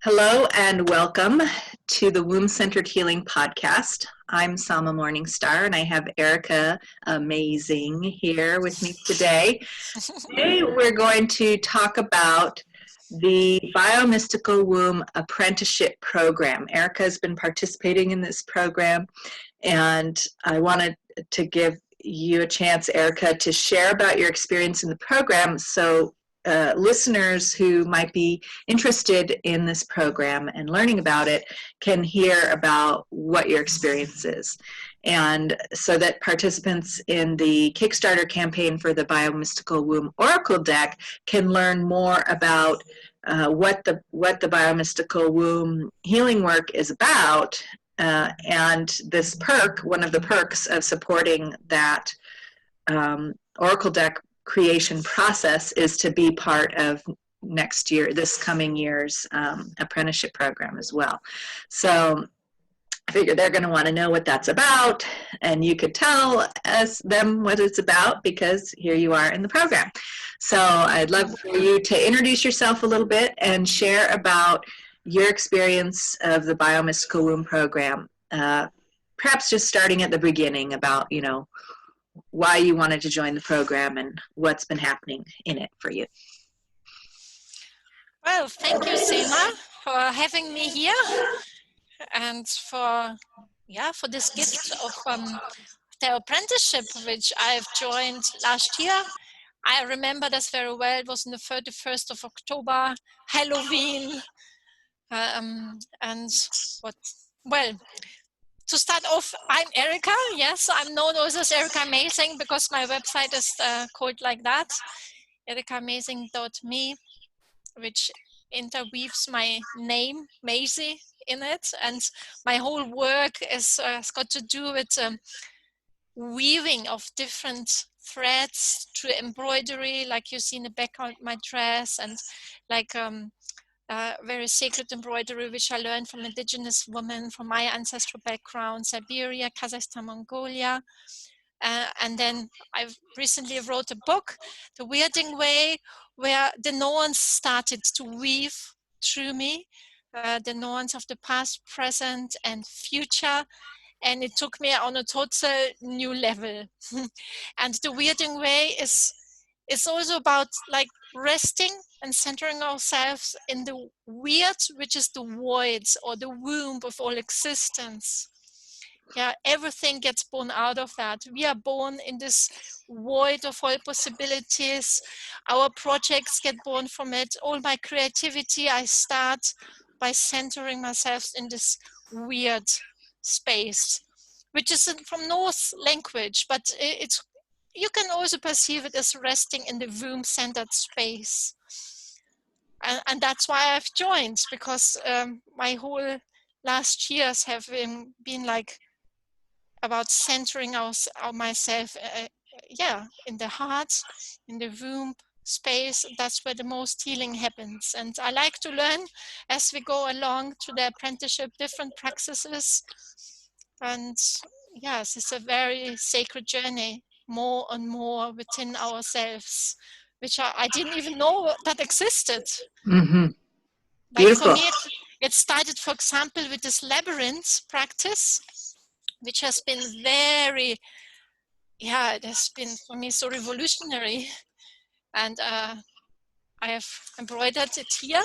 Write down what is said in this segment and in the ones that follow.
Hello and welcome to the Womb-Centered Healing Podcast. I'm Sama Morningstar and I have Erika Amazing here with me today. Today we're going to talk about the Bio-Mystical Womb Apprenticeship program. Erika has been participating in this program and I wanted to give you a chance, Erika, to share about your experience in the program so listeners who might be interested in this program and learning about it can hear about what your experience is. And so that participants in the Kickstarter campaign for the Bio-Mystical Womb Oracle deck can learn more about what the Bio-Mystical Womb healing work is about. And this perk, one of the perks of supporting that Oracle deck creation process is to be part of this coming year's apprenticeship program as well. So I figure they're going to want to know what that's about, and you could tell them what it's about because here you are in the program. So I'd love for you to introduce yourself a little bit and share about your experience of the Bio-Mystical Womb program, perhaps just starting at the beginning about, why you wanted to join the program and what's been happening in it for you. Well, thank you, Sema, for having me here and for this gift of the apprenticeship, which I've joined last year. I remember this very well. It was on the 31st of October, Halloween. To start off, I'm Erika. Yes, I'm known as Erika Amazing because my website is called like that, erikaamazing.me, which interweaves my name, Maizi, in it. And my whole work has got to do with weaving of different threads through embroidery, like you see in the back of my dress, and like very sacred embroidery, which I learned from indigenous women from my ancestral background, Siberia, Kazakhstan, Mongolia. And then I recently wrote a book, The Weirding Way, where the nuance started to weave through me, the nuance of the past, present, and future. And it took me on a total new level. And The Weirding Way is also about like resting and centering ourselves in the weird, which is the void or the womb of all existence. Yeah, everything gets born out of that. We are born in this void of all possibilities. Our projects get born from it. All my creativity, I start by centering myself in this weird space, which is from Norse language, but you can also perceive it as resting in the womb-centered space. And that's why I've joined, because my whole last years have been like about centering myself, in the heart, in the womb space. That's where the most healing happens. And I like to learn as we go along to the apprenticeship, different practices. And yes, it's a very sacred journey, more and more within ourselves, which I didn't even know that existed. Mm-hmm. Like Beautiful. for me, it started, for example, with this labyrinth practice, which has been it has been for me so revolutionary. And I have embroidered it here.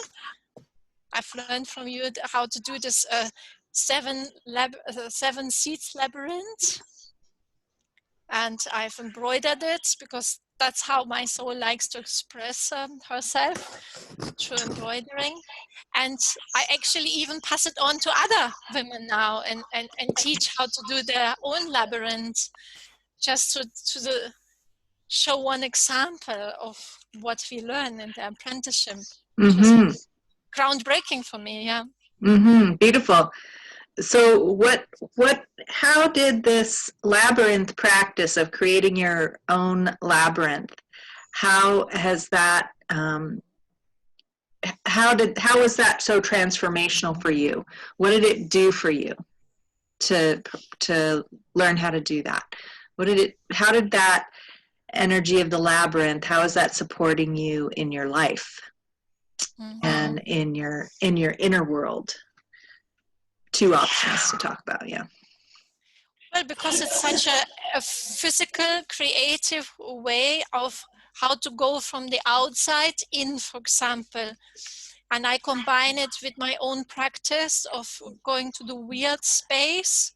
I've learned from you how to do this 7 seeds labyrinth. And I've embroidered it because that's how my soul likes to express herself, through embroidering. And I actually even pass it on to other women now and teach how to do their own labyrinth, just to show one example of what we learn in the apprenticeship, which was groundbreaking for me. Yeah. Mm-hmm. Beautiful. So how did this labyrinth practice of creating your own labyrinth, how has that, how was that so transformational for you? What did it do for you to learn how to do that? How did that energy of the labyrinth, how is that supporting you in your life? and in your inner world. Two options to talk about, yeah. Well, because it's such a physical, creative way of how to go from the outside in, for example. And I combine it with my own practice of going to the weird space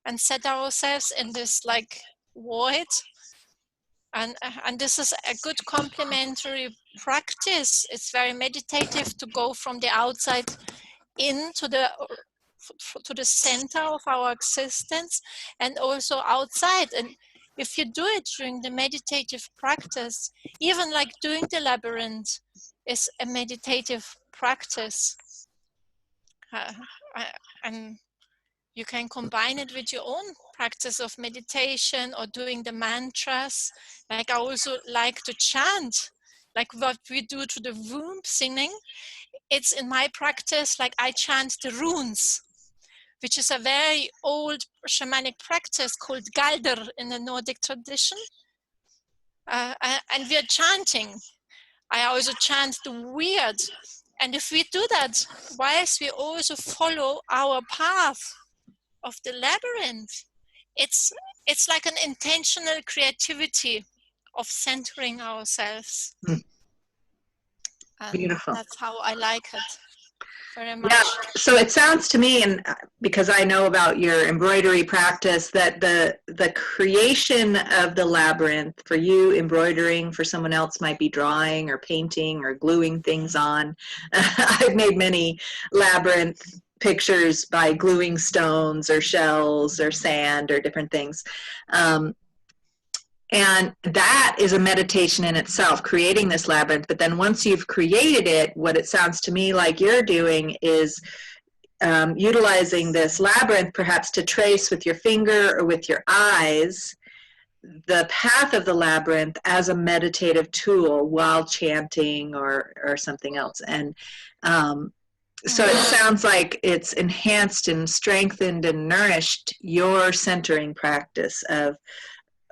and set ourselves in this like void. And this is a good complementary practice. It's very meditative to go from the outside into to the center of our existence, and also outside. And if you do it during the meditative practice, even like doing the labyrinth is a meditative practice. And you can combine it with your own practice of meditation or doing the mantras. Like I also like to chant, like what we do to the womb singing. It's in my practice, like I chant the runes, which is a very old shamanic practice called Galder in the Nordic tradition. And we are chanting. I also chant the weird. And if we do that, whilst we also follow our path of the labyrinth, it's like an intentional creativity of centering ourselves. And beautiful. that's how I like it very much. Yeah, so it sounds to me, and because I know about your embroidery practice, that the creation of the labyrinth, for you embroidering, for someone else might be drawing or painting or gluing things on. I've made many labyrinth pictures by gluing stones or shells or sand or different things. And that is a meditation in itself, creating this labyrinth. But then once you've created it, what it sounds to me like you're doing is utilizing this labyrinth perhaps to trace with your finger or with your eyes the path of the labyrinth as a meditative tool while chanting or something else. And so it sounds like it's enhanced and strengthened and nourished your centering practice of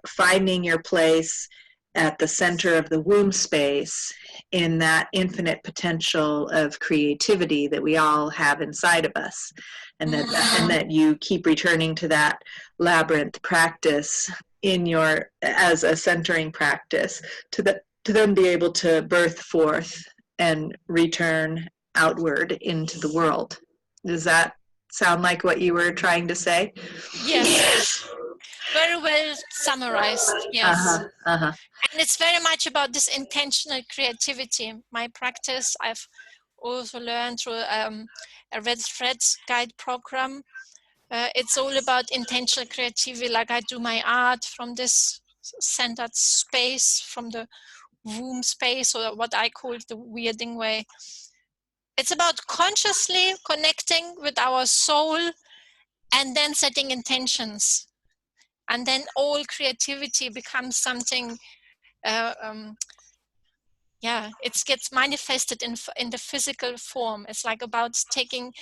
finding your place at the center of the womb space in that infinite potential of creativity that we all have inside of us, and that you keep returning to that labyrinth practice in your as a centering practice to then be able to birth forth and return outward into the world. Does that sound like what you were trying to say? Yes. Very well summarized, yes. And it's very much about this intentional creativity. My practice, I've also learned through a Red Threads guide program. It's all about intentional creativity, like I do my art from this centered space, from the womb space, or what I call the weirding way. It's about consciously connecting with our soul and then setting intentions. And then all creativity becomes something, it gets manifested in the physical form. It's like about taking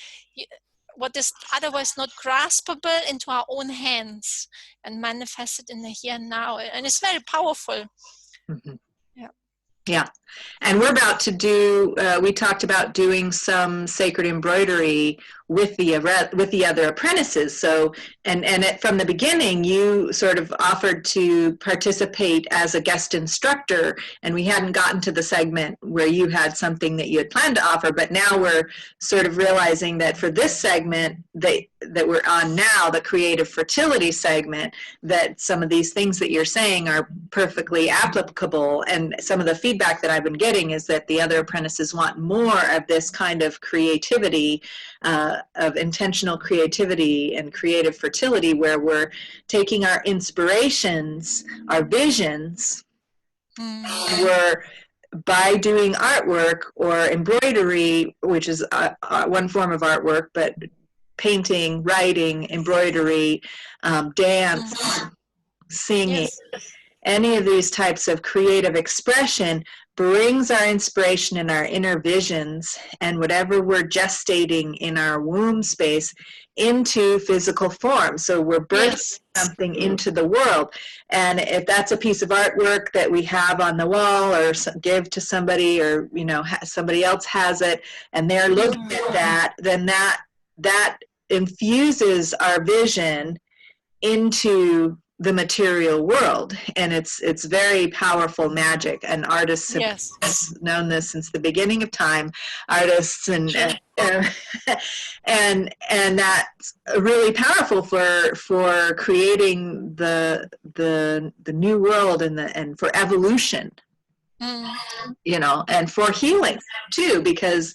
what is otherwise not graspable into our own hands and manifest it in the here and now. And it's very powerful. Mm-hmm. Yeah. And we're about to do, we talked about doing some sacred embroidery with the other apprentices. So, from the beginning, you sort of offered to participate as a guest instructor, and we hadn't gotten to the segment where you had something that you had planned to offer, but now we're sort of realizing that for this segment that we're on now, the creative fertility segment, that some of these things that you're saying are perfectly applicable. And some of the feedback that I've been getting is that the other apprentices want more of this kind of creativity, of intentional creativity and creative fertility, where we're taking our inspirations, our visions, we're by doing artwork or embroidery, which is one form of artwork, but painting, writing, embroidery, dance, singing. Yes. any of these types of creative expression brings our inspiration and our inner visions and whatever we're gestating in our womb space into physical form. So we're birthing something into the world. And if that's a piece of artwork that we have on the wall or give to somebody, or, you know, somebody else has it and they're looking at that, then that infuses our vision into the material world, and it's very powerful magic, and artists have known this since the beginning of time. Artists and and that's really powerful for creating the new world and for evolution, you know, and for healing too, because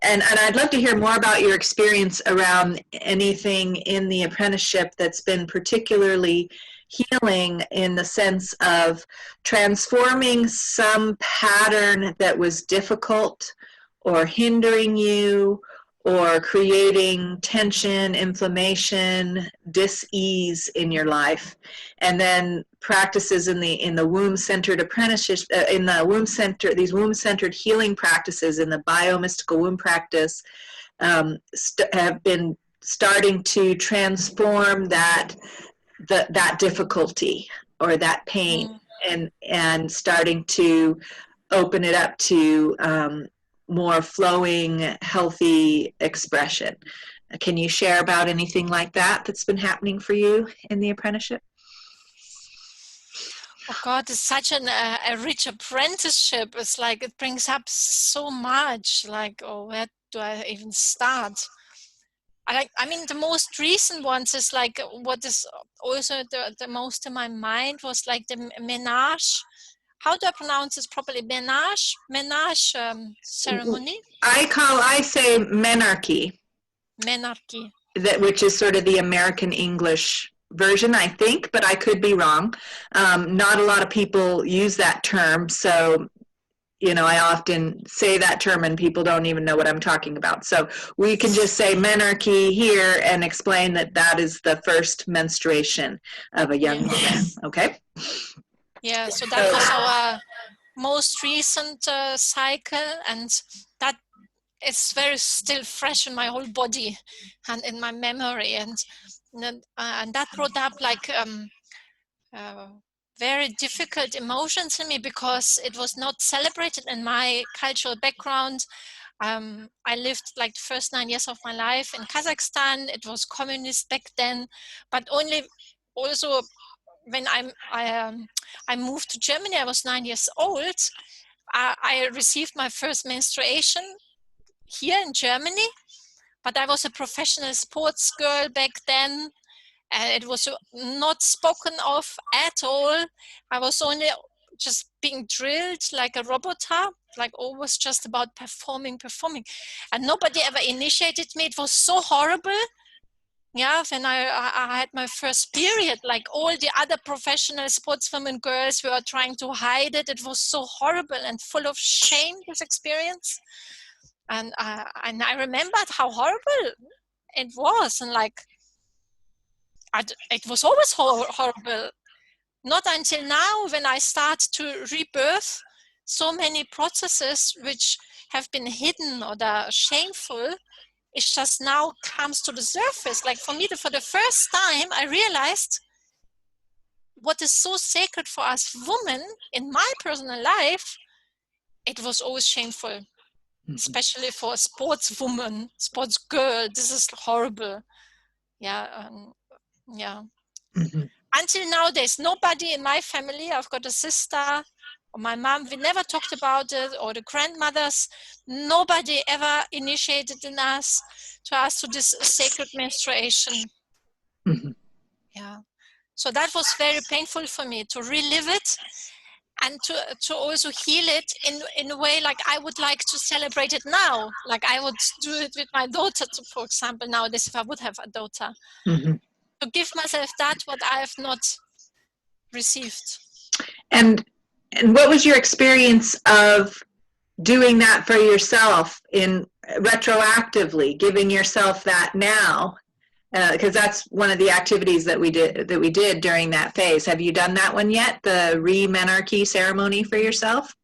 and I'd love to hear more about your experience around anything in the apprenticeship that's been particularly healing, in the sense of transforming some pattern that was difficult or hindering you, or creating tension, inflammation, dis-ease in your life, and then practices in the womb-centered apprenticeship, in the these womb-centered healing practices in the Bio-Mystical Womb practice have been starting to transform that difficulty or that pain, and starting to open it up to more flowing, healthy expression. Can you share about anything like that that's been happening for you in the apprenticeship? Oh God, it's such a rich apprenticeship. It's like it brings up so much. Like, oh, where do I even start? I mean, the most recent ones is like what is also the most in my mind was like the Menarche. How do I pronounce this properly? Menarche ceremony. I say Menarche. Menarche. Which is sort of the American English version, I think, but I could be wrong. Not a lot of people use that term, so you know, I often say that term and people don't even know what I'm talking about. So we can just say menarche here and explain that that is the first menstruation of a young woman. Okay? Yeah, so that was our most recent cycle, and that is very still fresh in my whole body and in my memory, and that brought up like very difficult emotions in me, because it was not celebrated in my cultural background. I lived like the first 9 years of my life in Kazakhstan. It was communist back then, but also when I moved to Germany, I was 9 years old. I received my first menstruation here in Germany, but I was a professional sports girl back then. And it was not spoken of at all. I was only just being drilled like a robot, like always just about performing. And nobody ever initiated me. It was so horrible. Yeah, when I had my first period, like all the other professional sportswomen girls were trying to hide it. It was so horrible and full of shame, this experience. And I remembered how horrible it was. And like, it was always horrible. Not until now, when I start to rebirth so many processes which have been hidden or are shameful, it just now comes to the surface. Like for me, for the first time, I realized what is so sacred for us women in my personal life, it was always shameful, especially for a sportswoman, sports girl. This is horrible. Yeah. Yeah. Until now, there's nobody in my family. I've got a sister or my mom. We never talked about it, or the grandmothers. Nobody ever initiated in us to this sacred menstruation. Yeah. So that was very painful for me to relive it, and to also heal it in a way like I would like to celebrate it now. Like I would do it with my daughter, for example, nowadays, if I would have a daughter. To give myself that what I have not received. And what was your experience of doing that for yourself in retroactively, giving yourself that now because that's one of the activities that we did during that phase. Have you done that one yet? The Menarche ceremony for yourself?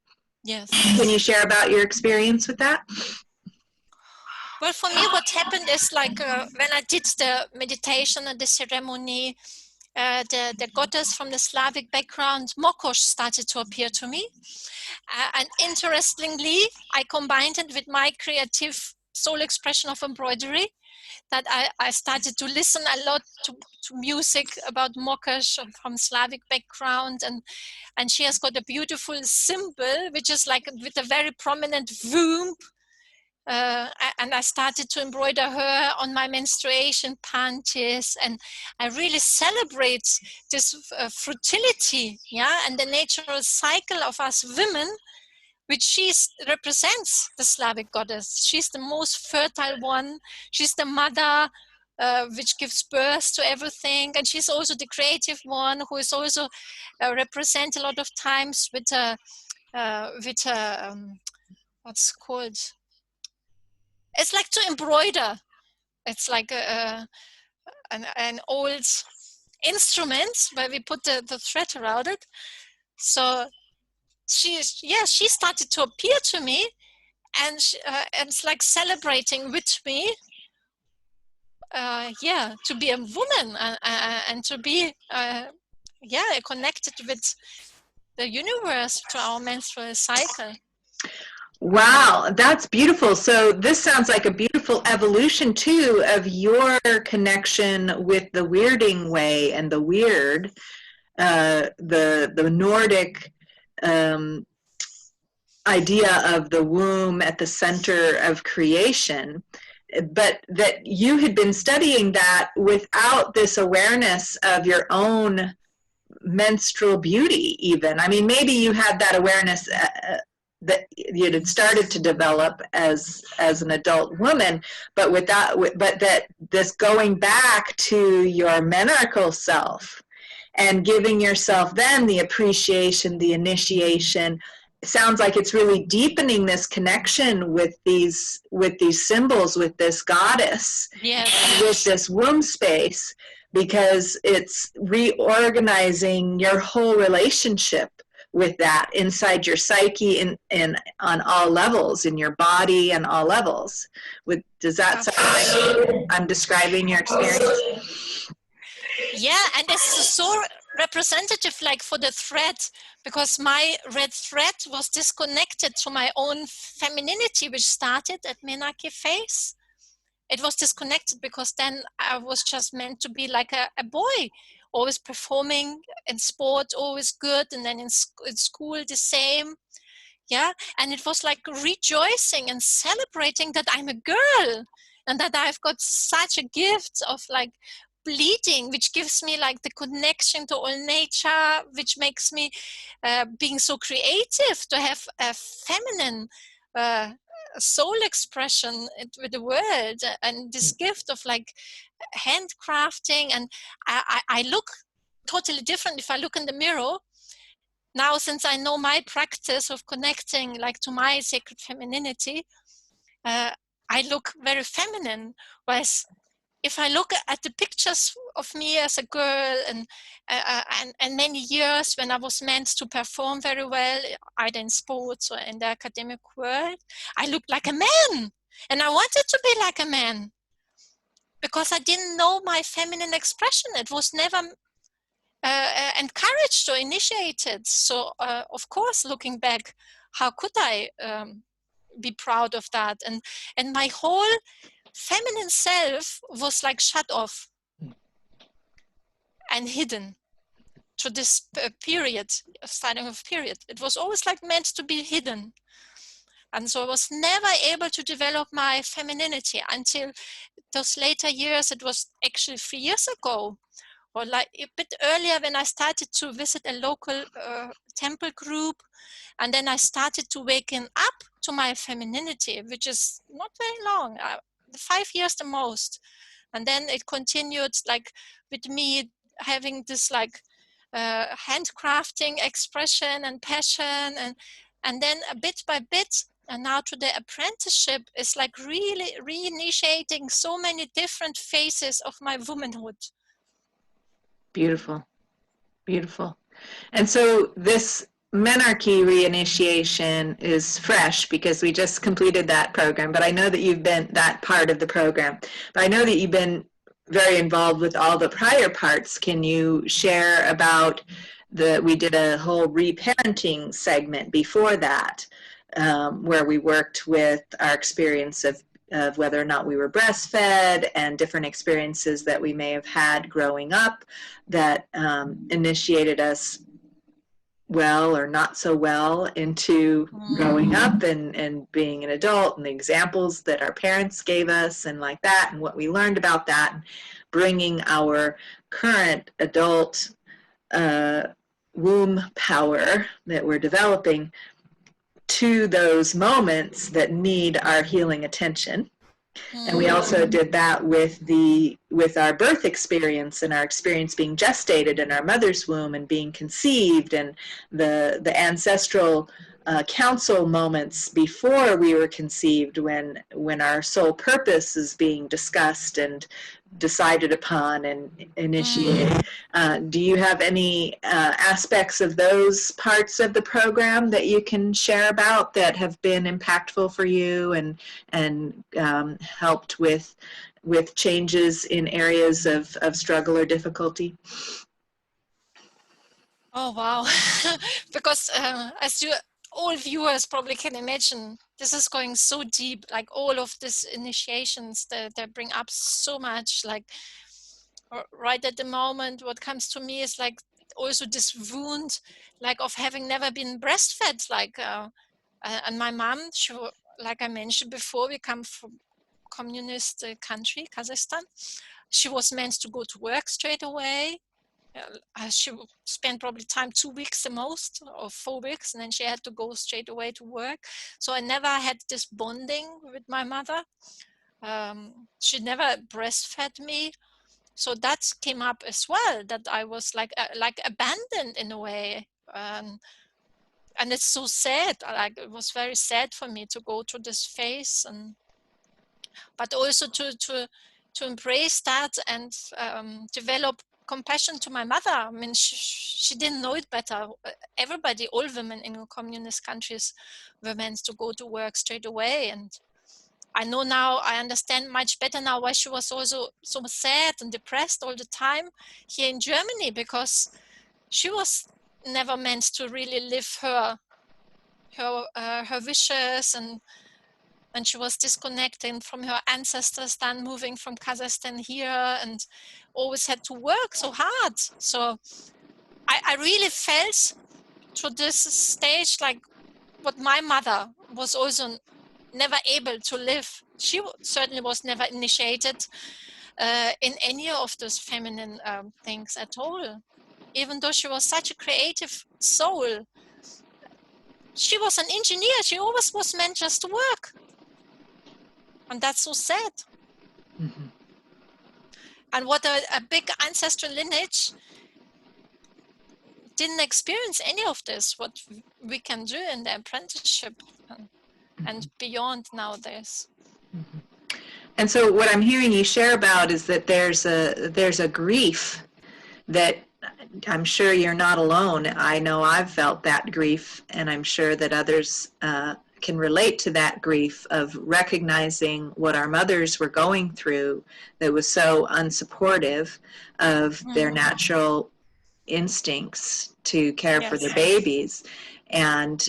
Yes. Can you share about your experience with that? Well, for me, what happened is like when I did the meditation and the ceremony, the goddess from the Slavic background, Mokosh, started to appear to me. And interestingly, I combined it with my creative soul expression of embroidery, that I started to listen a lot to music about Mokosh from Slavic background. And she has got a beautiful symbol, which is like with a very prominent womb. And I started to embroider her on my menstruation panties, and I really celebrate this fertility, yeah, and the natural cycle of us women, which she represents the Slavic goddess. She's the most fertile one. She's the mother, which gives birth to everything, and she's also the creative one, who is also represented a lot of times with what's called. It's like to embroider. It's like an old instrument where we put the thread around it. So she started to appear to me, and it's like celebrating with me. To be a woman and to be connected with the universe, to our menstrual cycle. Wow, that's beautiful. So this sounds like a beautiful evolution too of your connection with the weirding way and the weird, the Nordic idea of the womb at the center of creation, but that you had been studying that without this awareness of your own menstrual beauty even. I mean, maybe you had that awareness that you had started to develop as an adult woman, but that this going back to your menarchal self and giving yourself then the appreciation, the initiation, sounds like it's really deepening this connection with these symbols, with this goddess, yes, with this womb space, because it's reorganizing your whole relationship with that inside your psyche and on all levels, in your body and all levels. Does that sound like I'm describing your experience? Yeah, and this is so representative, like for the thread, because my red thread was disconnected to my own femininity, which started at Menarche phase. It was disconnected because then I was just meant to be like a boy, always performing in sport, always good, and then in school the same. Yeah, and it was like rejoicing and celebrating that I'm a girl and that I've got such a gift of like bleeding, which gives me like the connection to all nature, which makes me being so creative, to have a feminine soul expression with the world, and this gift of like handcrafting. And I look totally different if I look in the mirror now, since I know my practice of connecting like to my sacred femininity. I look very feminine, whereas if I look at the pictures of me as a girl and many years when I was meant to perform very well, either in sports or in the academic world, I looked like a man, and I wanted to be like a man because I didn't know my feminine expression. It was never encouraged or initiated. So of course, looking back, how could I be proud of that? And my whole feminine self was like shut off and hidden to this period, starting of period. It was always like meant to be hidden. And so I was never able to develop my femininity until those later years. It was actually 3 years ago, or like a bit earlier, when I started to visit a local temple group. And then I started to waken up to my femininity, which is not very long, 5 years the most. And then it continued like with me having this like handcrafting expression and passion. And then bit by bit, And now to the apprenticeship is like really reinitiating so many different phases of my womanhood. Beautiful, beautiful. And so this Menarche reinitiation is fresh because we just completed that program, but I know that you've been that part of the program. But I know that you've been very involved with all the prior parts. Can you share about we did a whole reparenting segment before that, where we worked with our experience of whether or not we were breastfed and different experiences that we may have had growing up that initiated us well or not so well into growing up and being an adult, and the examples that our parents gave us and like that, and what we learned about that, and bringing our current adult womb power that we're developing to those moments that need our healing attention. And we also did that with our birth experience and our experience being gestated in our mother's womb and being conceived, and the ancestral council moments before we were conceived, when our soul purpose is being discussed and decided upon and initiated. Do you have any aspects of those parts of the program that you can share about that have been impactful for you and helped with changes in areas of struggle or difficulty? Oh, wow. Because as you all viewers probably can imagine, this is going so deep, like all of these initiations that bring up so much. Like right at the moment, what comes to me is like also this wound, like of having never been breastfed. Like, and my mom, like I mentioned before, we come from communist country, Kazakhstan. She was meant to go to work straight away. She spent probably time 2 weeks the most, or 4 weeks, and then she had to go straight away to work. So I never had this bonding with my mother. She never breastfed me. So that came up as well, that I was like abandoned in a way. And it's so sad. Like, it was very sad for me to go through this phase, but also to embrace that and develop compassion to my mother. I mean, she didn't know it better. Everybody, all women in communist countries were meant to go to work straight away. And I know now, I understand much better now why she was also so sad and depressed all the time here in Germany, because she was never meant to really live her wishes, and she was disconnecting from her ancestors, then moving from Kazakhstan here, and always had to work so hard. So I really felt to this stage like what my mother was also never able to live. She certainly was never initiated in any of those feminine things at all. Even though she was such a creative soul, she was an engineer. She always was meant just to work. And that's so sad. Mm-hmm. And what a big ancestral lineage didn't experience any of this, what we can do in the apprenticeship and beyond nowadays. Mm-hmm. And so what I'm hearing you share about is that there's a grief that I'm sure you're not alone. I know I've felt that grief, and I'm sure that others can relate to that grief of recognizing what our mothers were going through that was so unsupportive of their natural instincts to care for their babies. And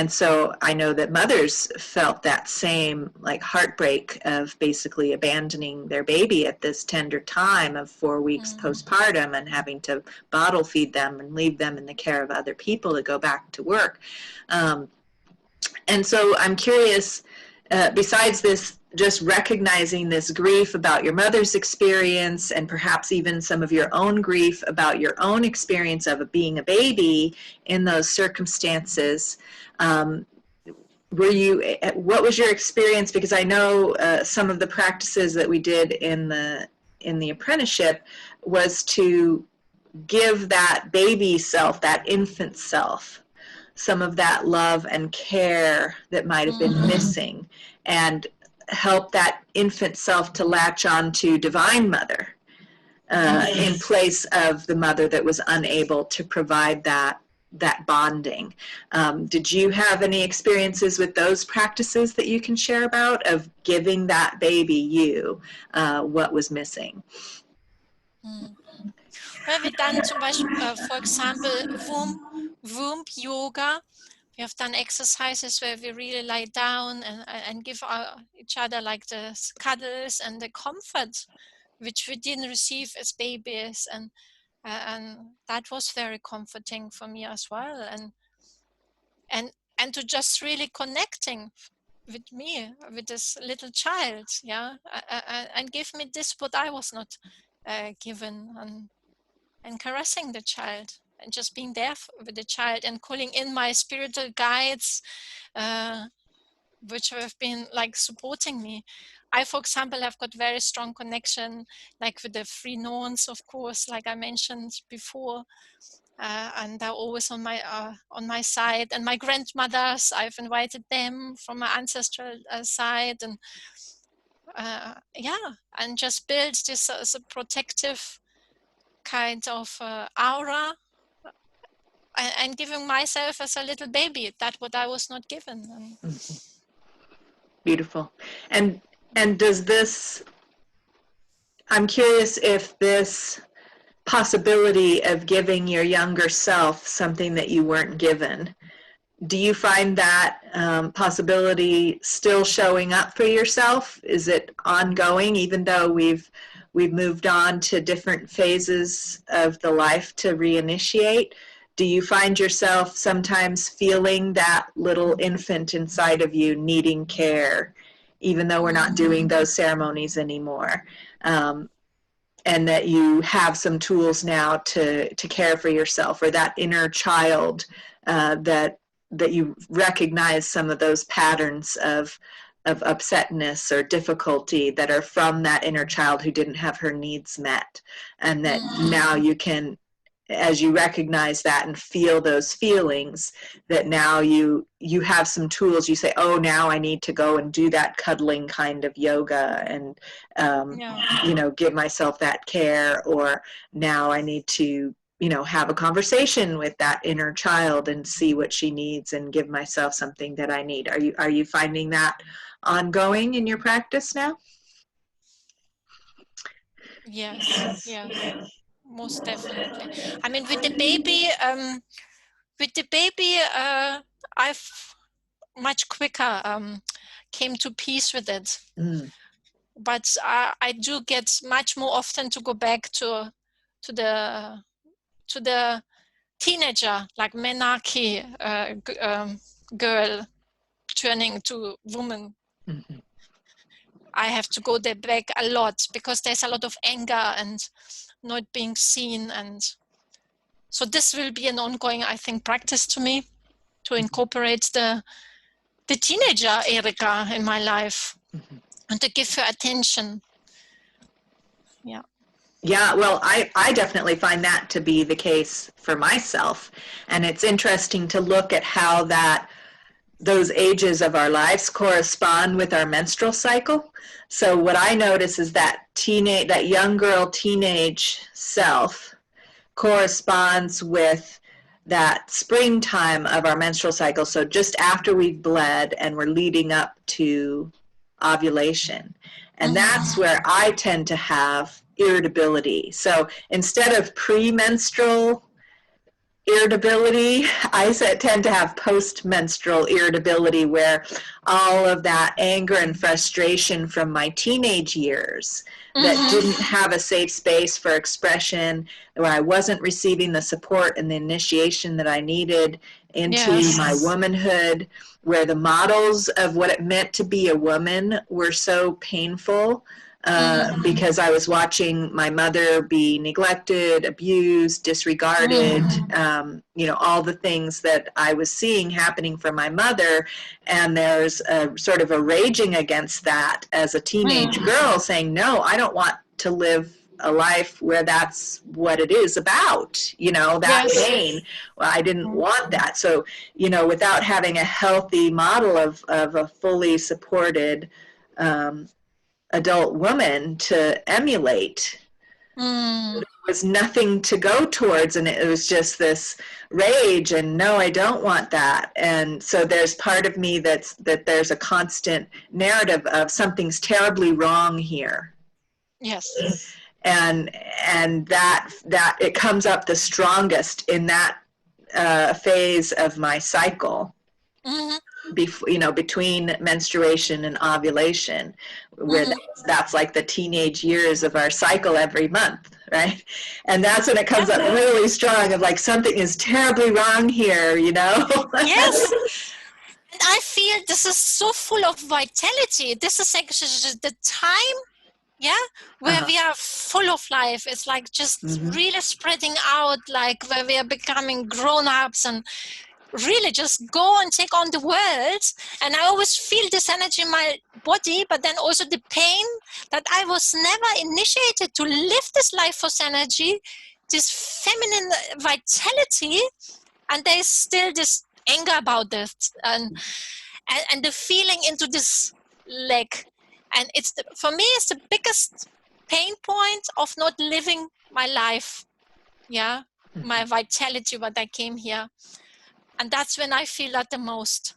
so I know that mothers felt that same like heartbreak of basically abandoning their baby at this tender time of 4 weeks postpartum and having to bottle feed them and leave them in the care of other people to go back to work. And so I'm curious, besides this, just recognizing this grief about your mother's experience and perhaps even some of your own grief about your own experience of being a baby in those circumstances, what was your experience? Because I know some of the practices that we did in the apprenticeship was to give that baby self, that infant self, some of that love and care that might have been missing, and help that infant self to latch on to Divine Mother in place of the mother that was unable to provide that bonding. Did you have any experiences with those practices that you can share about, of giving that baby you what was missing? Well, we've done zum Beispiel, for example, womb yoga. We have done exercises where we really lie down and give each other like the cuddles and the comfort which we didn't receive as babies, and that was very comforting for me as well, and to just really connecting with me, with this little child, yeah, and give me this what I was not given, and caressing the child and just being there with the child and calling in my spiritual guides, which have been like supporting me. I, for example, have got very strong connection, like with the free nuns, of course, like I mentioned before, and they're always on my side. And my grandmothers, I've invited them from my ancestral side, and and just build this as a protective kind of aura, and giving myself as a little baby that what I was not given. Beautiful. And does this, I'm curious if this possibility of giving your younger self something that you weren't given, do you find that possibility still showing up for yourself? Is it ongoing, even though we've moved on to different phases of the life to reinitiate? Do you find yourself sometimes feeling that little infant inside of you needing care, even though we're not doing those ceremonies anymore? And that you have some tools now to care for yourself, or that inner child that you recognize some of those patterns of upsetness or difficulty that are from that inner child who didn't have her needs met, and that now you can, as you recognize that and feel those feelings, that now you have some tools. You say, oh, now I need to go and do that cuddling kind of yoga and give myself that care, or now I need to have a conversation with that inner child and see what she needs and give myself something that I need. Are you finding that ongoing in your practice now? Yes. Most definitely. I mean, with the baby, I've much quicker came to peace with it. But I do get much more often to go back to the teenager, like Menarche girl turning to woman. I have to go there back a lot because there's a lot of anger and not being seen, and so this will be an ongoing, I think, practice to me, to incorporate the teenager Erika in my life and to give her attention. Yeah, well, I definitely find that to be the case for myself, and it's interesting to look at how those ages of our lives correspond with our menstrual cycle. So what I notice is that young girl teenage self corresponds with that springtime of our menstrual cycle. So just after we've bled and we're leading up to ovulation. And that's where I tend to have irritability. So instead of premenstrual irritability, I tend to have post-menstrual irritability, where all of that anger and frustration from my teenage years that didn't have a safe space for expression, where I wasn't receiving the support and the initiation that I needed into my womanhood, where the models of what it meant to be a woman were so painful, because I was watching my mother be neglected, abused, disregarded, all the things that I was seeing happening from my mother. And there's a sort of a raging against that as a teenage girl, saying, no, I don't want to live a life where that's what it is about, you know, that Yes. pain. Well, I didn't want that. So, you know, without having a healthy model of a fully supported adult woman to emulate, Mm. was nothing to go towards, and it was just this rage and no, I don't want that. And so there's part of me that there's a constant narrative of something's terribly wrong here, Yes. and that it comes up the strongest in that phase of my cycle, Mm-hmm. you know, between menstruation and ovulation, where that's like the teenage years of our cycle every month, right? And that's when it comes up really strong of like, something is terribly wrong here, you know? Yes. And I feel this is so full of vitality. This is actually the time, where we are full of life. It's like just really spreading out, like where we are becoming grown-ups and really just go and take on the world. And I always feel this energy in my body, but then also the pain that I was never initiated to live this life force energy, this feminine vitality, and there's still this anger about this and the feeling into this leg. And it's for me, it's the biggest pain point of not living my life, my vitality, what I came here. And that's when I feel that the most.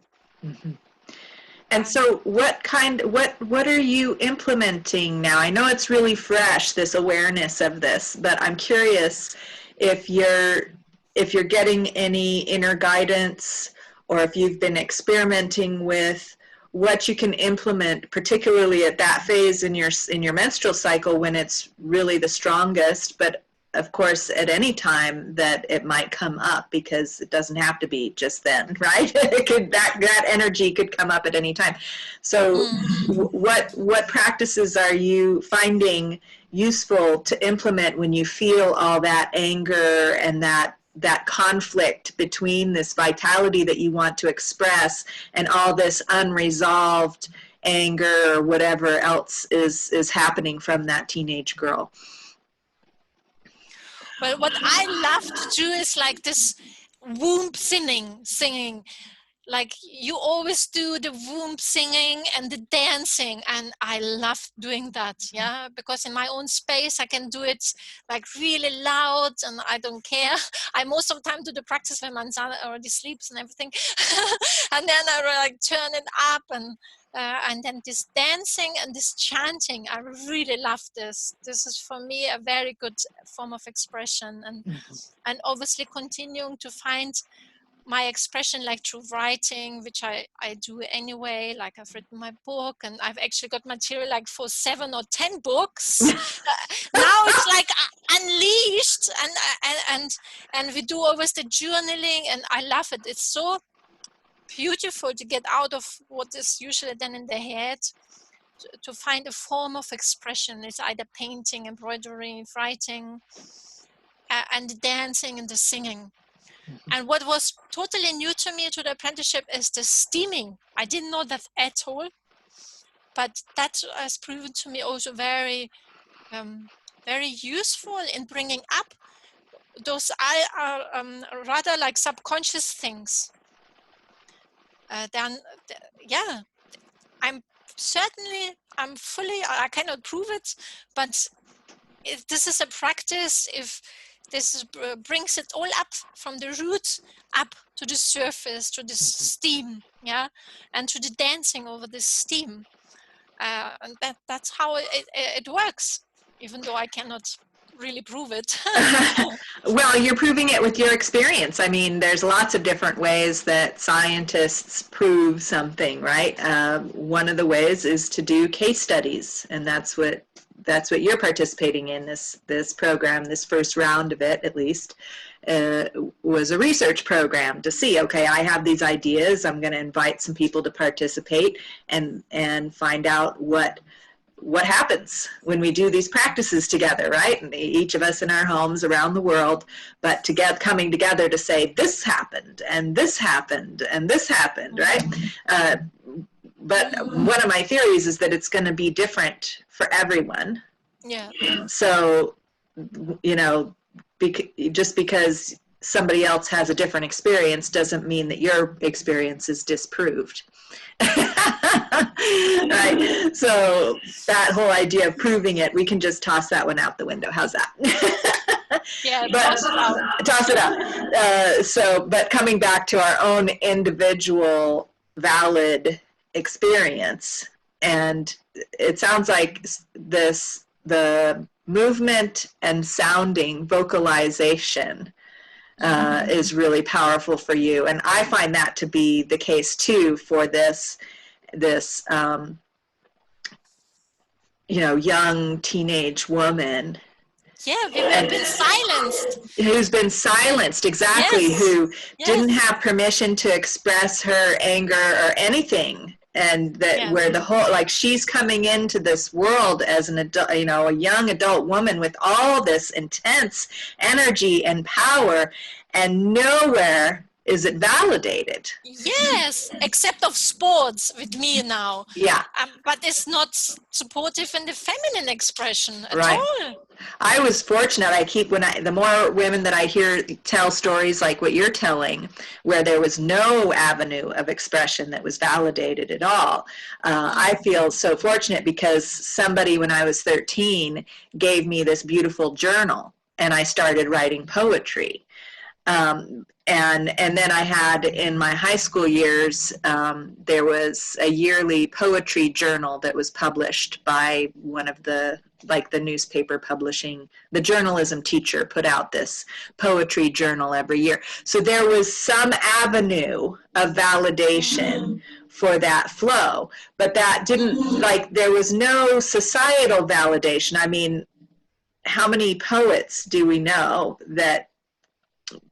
And so what are you implementing now? I know it's really fresh, this awareness of this, but I'm curious if you're getting any inner guidance, or if you've been experimenting with what you can implement, particularly at that phase in your menstrual cycle when it's really the strongest, but of course at any time that it might come up, because it doesn't have to be just then, right? It could, that energy could come up at any time. So what practices are you finding useful to implement when you feel all that anger and that conflict between this vitality that you want to express and all this unresolved anger or whatever else is happening from that teenage girl? Well, what I love to do is like this womb singing. Like you always do the womb singing and the dancing, and I love doing that, because in my own space I can do it like really loud and I don't care. I most of the time do the practice when my son already sleeps and everything. And then I like turn it up, and then this dancing and this chanting, I really love this. This is for me a very good form of expression, and obviously continuing to find my expression like through writing, which I do anyway. Like I've written my book, and I've actually got material like for 7 or 10 books. Now it's like unleashed, and we do always the journaling, and I love it. It's so beautiful to get out of what is usually done in the head, to find a form of expression. It's either painting, embroidery, writing, and the dancing and the singing. And what was totally new to me to the apprenticeship is the steaming. I didn't know that at all, but that has proven to me also very, very useful in bringing up those rather like subconscious things. I'm fully, I cannot prove it, but if this is a practice, if this brings it all up from the root up to the surface, to the steam, and to the dancing over the steam, and that's how it works, even though I cannot really prove it. Well, you're proving it with your experience. I mean, there's lots of different ways that scientists prove something, right? One of the ways is to do case studies, and that's what you're participating in. This program, this first round of it at least, was a research program to see, okay, I have these ideas, I'm going to invite some people to participate and find out what happens when we do these practices together, right? And each of us in our homes around the world, but coming together to say, this happened, and this happened, and this happened, right? But one of my theories is that it's going to be different for everyone, Yeah. So, you know, just because somebody else has a different experience doesn't mean that your experience is disproved. Right? So that whole idea of proving it, we can just toss that one out the window. How's that? Yeah, But toss it out. toss it out. But coming back to our own individual valid experience, and it sounds like the movement and sounding vocalization is really powerful for you, and I find that to be the case too for this young teenage woman. Yeah, we have been silenced. Who's been silenced, exactly, Yes. who didn't Yes. have permission to express her anger or anything. And that Yeah. where the whole, like, she's coming into this world as an adult, a young adult woman with all this intense energy and power, and nowhere is it validated. Yes, except of sports with me now. Yeah. But it's not supportive in the feminine expression at Right. all. I was fortunate. The more women that I hear tell stories like what you're telling, where there was no avenue of expression that was validated at all, I feel so fortunate because somebody when I was 13 gave me this beautiful journal and I started writing poetry. And then I had in my high school years, there was a yearly poetry journal that was published by one of the newspaper publishing, the journalism teacher put out this poetry journal every year. So there was some avenue of validation for that flow, but that didn't, there was no societal validation. I mean, how many poets do we know that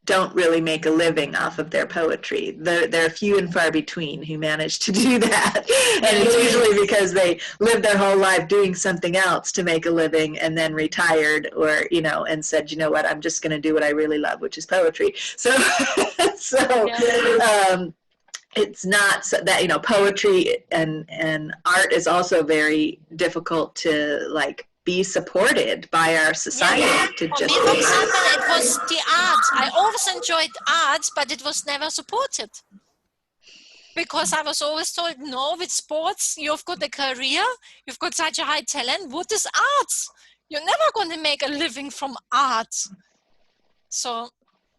don't really make a living off of their poetry? There are few and far between who manage to do that. And it's usually because they lived their whole life doing something else to make a living and then retired or, and said, you know what, I'm just going to do what I really love, which is poetry. So, it's not so that, poetry and art is also very difficult to be supported by our society. For me, for example, it was the arts. I always enjoyed arts, but it was never supported. Because I was always told, no, with sports, you've got a career, you've got such a high talent. What is arts? You're never going to make a living from art. So,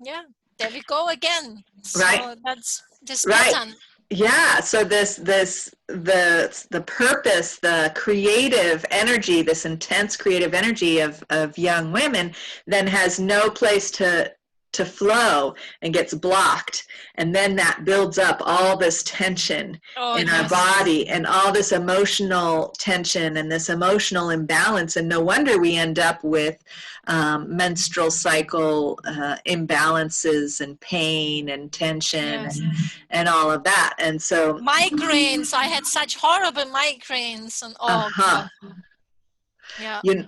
yeah, there we go again. So that's this pattern. Yeah, so the purpose, the creative energy, this intense creative energy of young women then has no place to flow and gets blocked, and then that builds up all this tension in our body and all this emotional tension and this emotional imbalance, and no wonder we end up with menstrual cycle imbalances and pain and tension and all of that. And so migraines, I had such horrible migraines and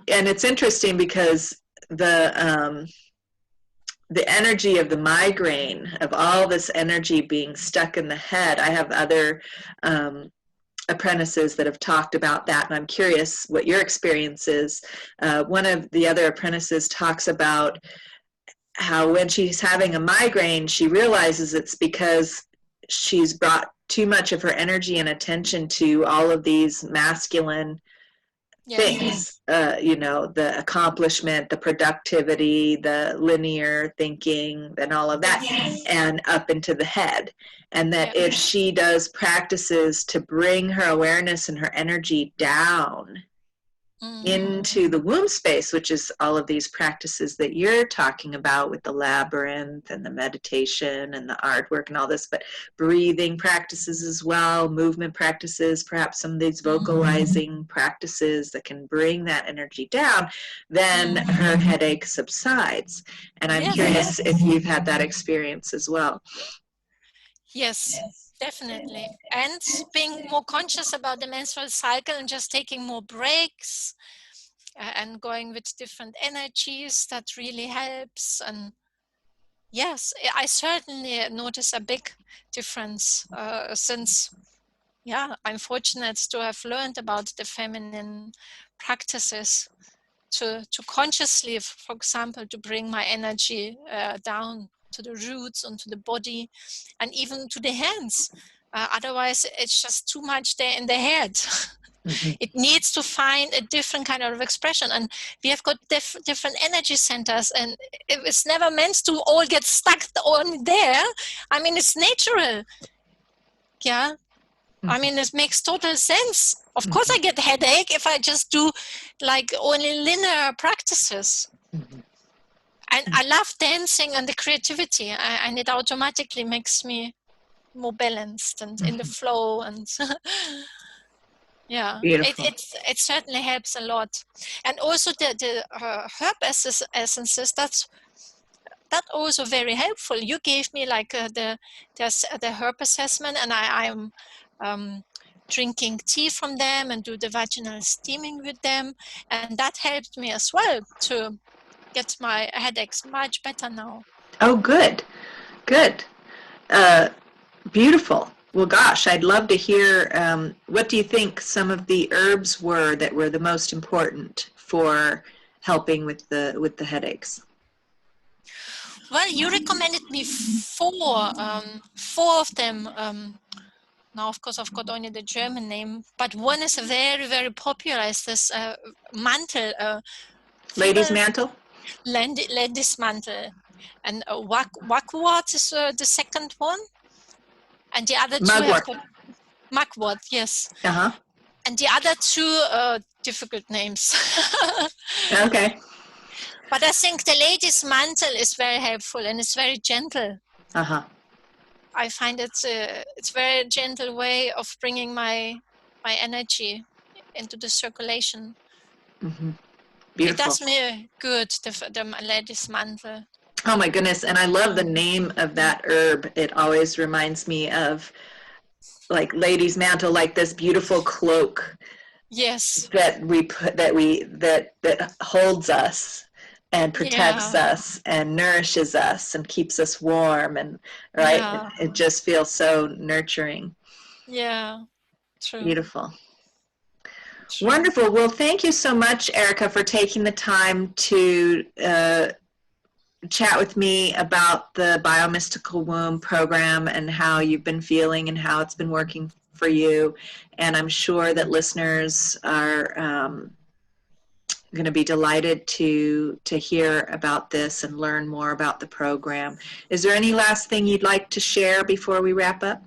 and it's interesting because the energy of the migraine, of all this energy being stuck in the head. I have other apprentices that have talked about that, and I'm curious what your experience is. One of the other apprentices talks about how when she's having a migraine, she realizes it's because she's brought too much of her energy and attention to all of these masculine things, the accomplishment, the productivity, the linear thinking, and all of that, and up into the head. And that if she does practices to bring her awareness and her energy down into the womb space, which is all of these practices that you're talking about with the labyrinth and the meditation and the artwork and all this, but breathing practices as well, movement practices, perhaps some of these vocalizing practices that can bring that energy down, then her headache subsides. And I'm curious if you've had that experience as well. Yes. Definitely. And being more conscious about the menstrual cycle and just taking more breaks and going with different energies, that really helps. And yes, I certainly notice a big difference since, I'm fortunate to have learned about the feminine practices. to consciously, for example, to bring my energy down to the roots, onto the body, and even to the hands. Otherwise, it's just too much there in the head. Mm-hmm. It needs to find a different kind of expression, and we have got different energy centers, and it's never meant to all get stuck on there. I mean, it's natural. Yeah. I mean, it makes total sense. Of course, I get a headache if I just do like only linear practices. Mm-hmm. And I love dancing and the creativity, and it automatically makes me more balanced and in the flow. And yeah, Beautiful. it certainly helps a lot. And also the herb essences, that's also very helpful. You gave me like the herb assessment, and I'm drinking tea from them and do the vaginal steaming with them, and that helped me as well to get my headaches much better now. Oh, good. Beautiful. Well, gosh, I'd love to hear, what do you think some of the herbs were that were the most important for helping with the headaches? Well, you recommended me four of them. Now, of course, I've got only the German name, but one is very, very popular. It's this mantle. Ladies' mantle? Ladies' mantle. And Wakwat is the second one. And the other two have got Mugwort, yes. Uh-huh. And the other two difficult names. Okay. But I think the ladies' mantle is very helpful, and it's very gentle. Uh-huh. I find it's a very gentle way of bringing my energy into the circulation. Mm-hmm. Beautiful. It does me good, the ladies' mantle. Oh my goodness, and I love the name of that herb. It always reminds me of like ladies' mantle, like this beautiful cloak. Yes. That holds us and protects us and nourishes us and keeps us warm, and right. Yeah. It just feels so nurturing. Yeah. True. Beautiful. True. Wonderful. Well, thank you so much, Erika, for taking the time to chat with me about the Bio-Mystical Womb program and how you've been feeling and how it's been working for you. And I'm sure that listeners are going to be delighted to hear about this and learn more about the program. Is there any last thing you'd like to share before we wrap up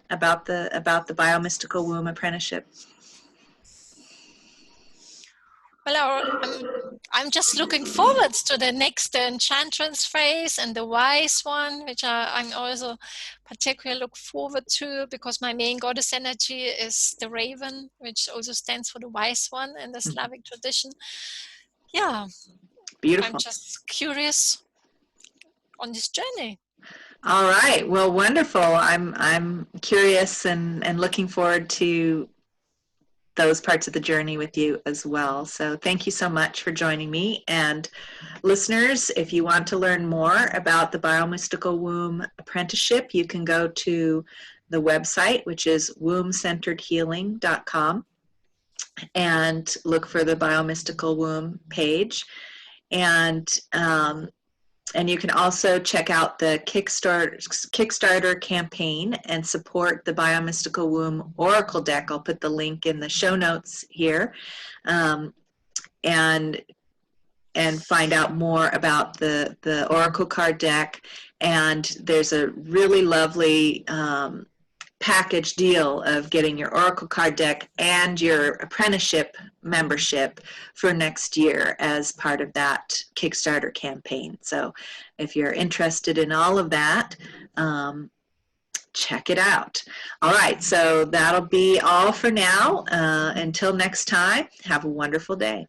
about the Bio-Mystical Womb Apprenticeship? Well, I'm just looking forward to the next enchantress phase and the wise one, which I'm also particularly look forward to, because my main goddess energy is the raven, which also stands for the wise one in the Slavic tradition. Yeah. Beautiful. I'm just curious on this journey. All right. Well, wonderful. I'm curious and looking forward to those parts of the journey with you as well. So thank you so much for joining me. And listeners, if you want to learn more about the Bio-Mystical Womb Apprenticeship, you can go to the website, which is wombcenteredhealing.com, and look for the Bio-Mystical Womb page. And you can also check out the Kickstarter campaign and support the Bio-Mystical Womb Oracle deck. I'll put the link in the show notes here, and find out more about the Oracle card deck. And there's a really lovely package deal of getting your Oracle card deck and your apprenticeship membership for next year as part of that Kickstarter campaign. So if you're interested in all of that, check it out. All right, so that'll be all for now. Until next time, have a wonderful day.